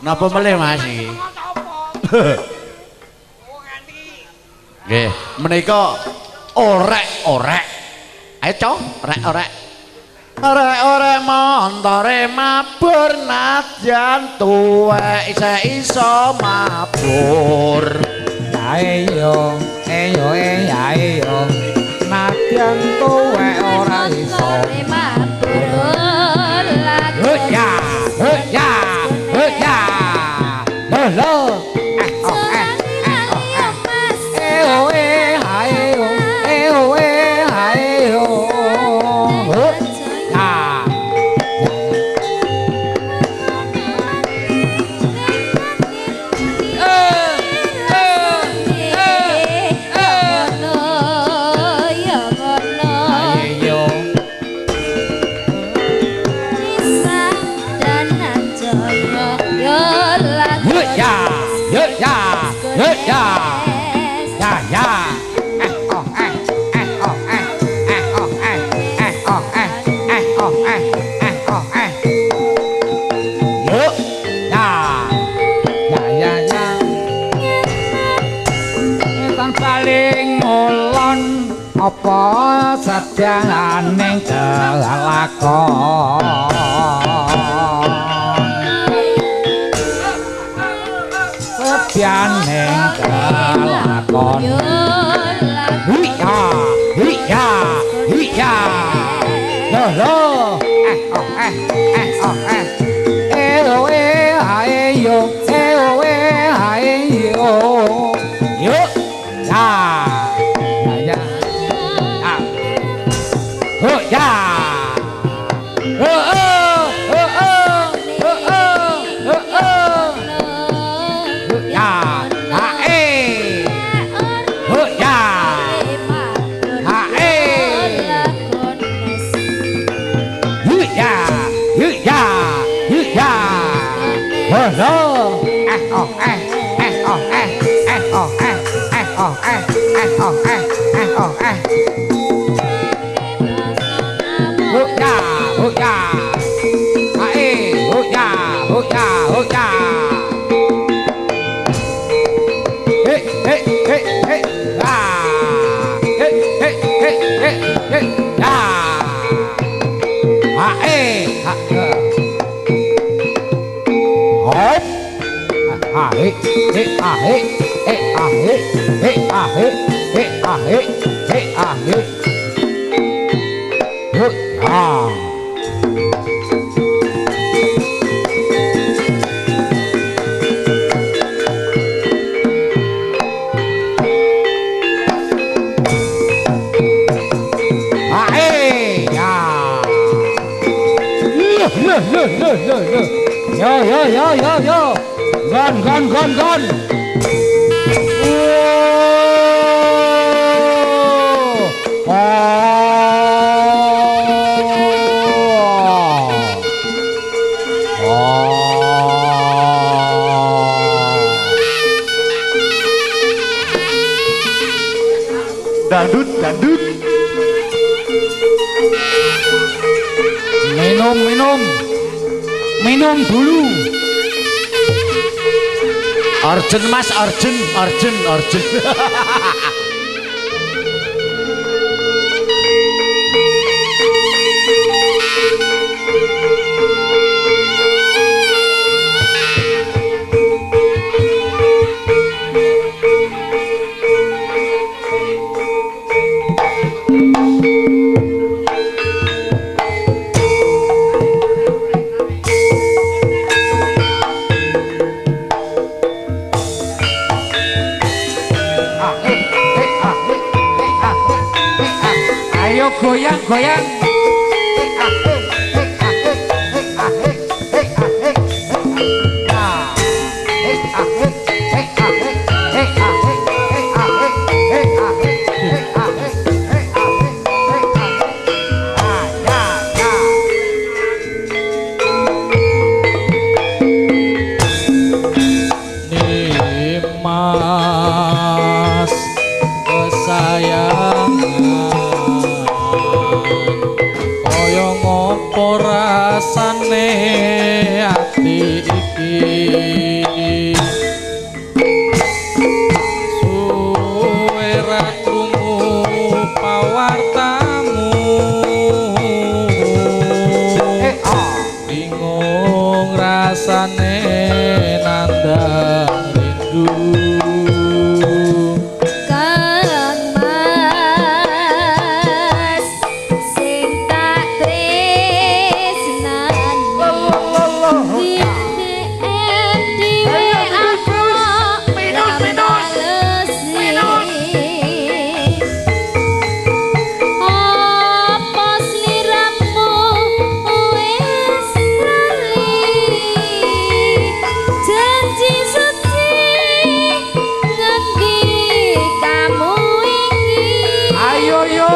Napa melih Mas iki? Nggih, menika orek-orek. Ayo, Cok, orek-orek. Orek-orek montore mabur nadyan tuwek isih iso mabur. Ayo, ayo, nadyan tuwek ora iso mabur. Ya, ya, ya. Lho. Apa sadaning kelakon sedyaning kelakon hiya lho ayo yuk Yo. Gon. Dangdut. Minum dulu. Arjun Mas, Arjun. Goyang. Mas kesayangan rasane nandang rindu Kang Mas sing tak tresnani dhewe aku apa sliramu wis lali janji suci ngendi kamu iki ayo yo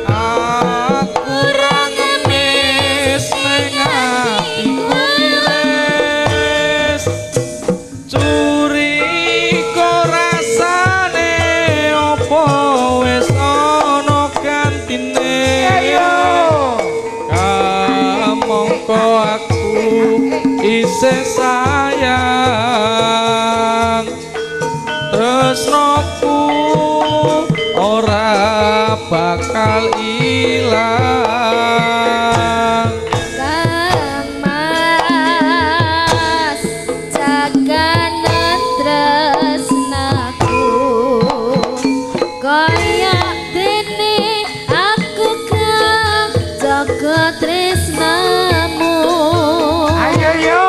aku ra ngemis ning atiku iris curiga rasane apa wis ana gantine ayo kamangka aku isih sayang tresnoku ora bakal ilang Kang Mas jaganan tresnaku kaya dene aku kang jaga tresnamu ayo yo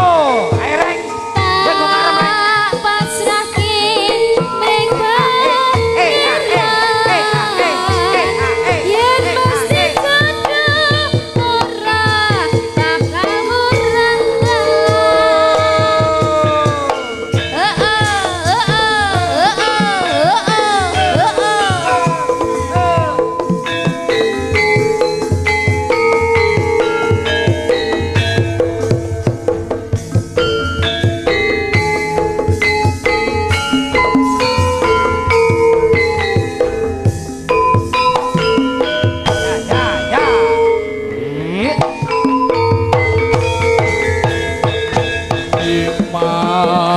ayo reng tak pasrahke mring yen mesti jodoh ora bakal murah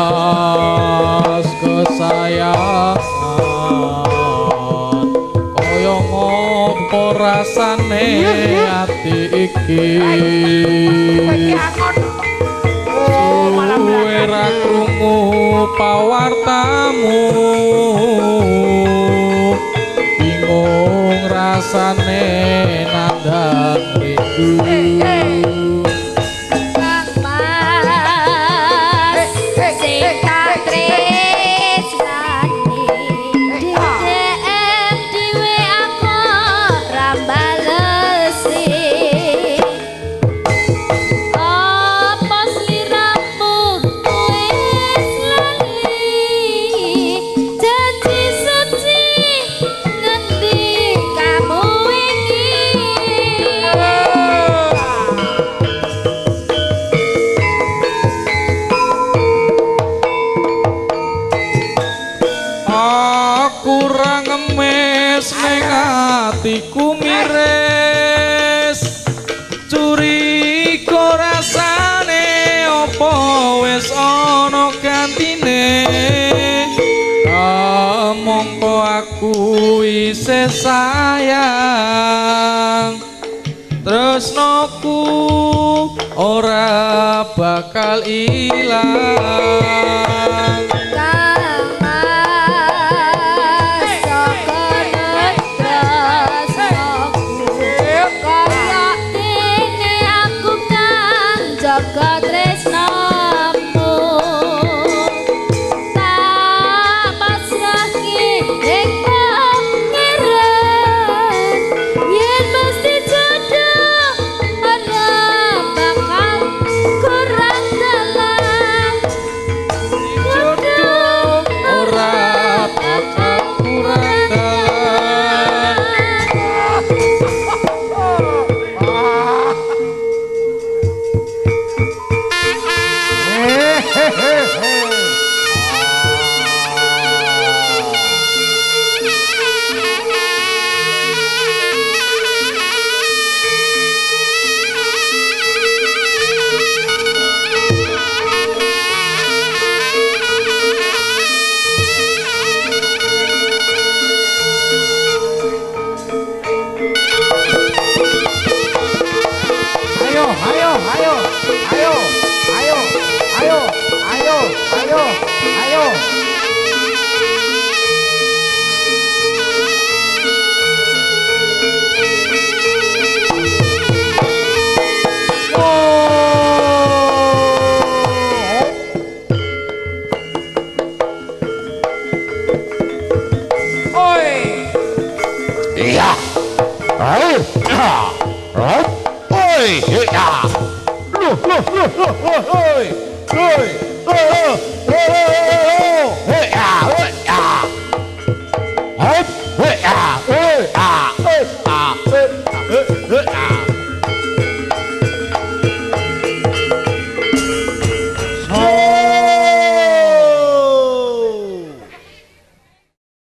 Mas kesayangan kaya ngopo rasane ati iki suwe ra krungu pawartamu bingung rasane nandang rindu Kang Mas sing tak tresnani DM dhewe aku ora balesi apa sliramu wis lali janji suci ngendi kamu iki aku ra ngemis ning atiku miris curiga rasane apa wis ana gantine mongko aku isih sayang tresnoku ora bakal ilang Kang Mas sokono tresnaku kaya dene aku kang jaga tresnamu tak pasrahke ning pangeran yen mesti jodoh ora bakal kurang dalan Oi, ya. Loh, loh, loh, loh, loh, loh, loh, loh, loh.